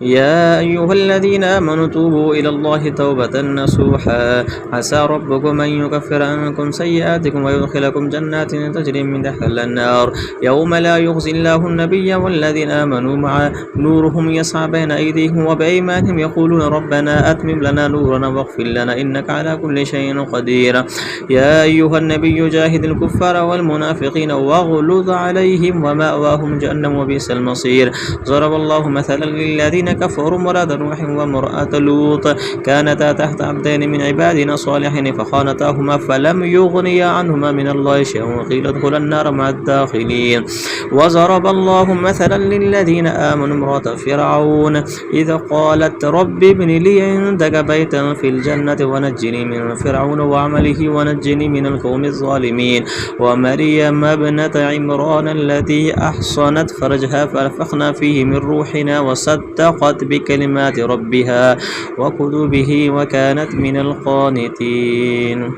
يا أيها الذين آمنوا توبوا إلى الله توبة نصوحا عسى ربكم أن يكفر عنكم سيئاتكم ويدخلكم جنات تجري من تحتها الأنهار يوم لا يخزي الله النبي والذين آمنوا مع نورهم يسعى بين أيديهم وبأيمانهم يقولون ربنا أتمم لنا نورنا واغفر لنا إنك على كل شيء قدير. يا أيها النبي جاهد الكفار والمنافقين واغلظ عليهم ومأواهم جهنم وبئس المصير. ضرب الله مثلا للذين كفروا امرأة نوح وامرأة لوط كانتا تحت عبدين من عبادنا صالحين فخانتاهما فلم يغنيا عنهما من الله شيئا وقيل ادخلا النار مع الداخلين. وضرب الله مثلا للذين آمنوا امرأة فرعون إذ قالت رب ابن لي عندك بيتا في الجنة ونجني من فرعون وعمله ونجني من القوم الظالمين. ومريم ابنة عمران التي أحصنت فرجها فنفخنا فيه من روحنا وصدقت بكلمات ربها وكتبه وكانت من القانتين.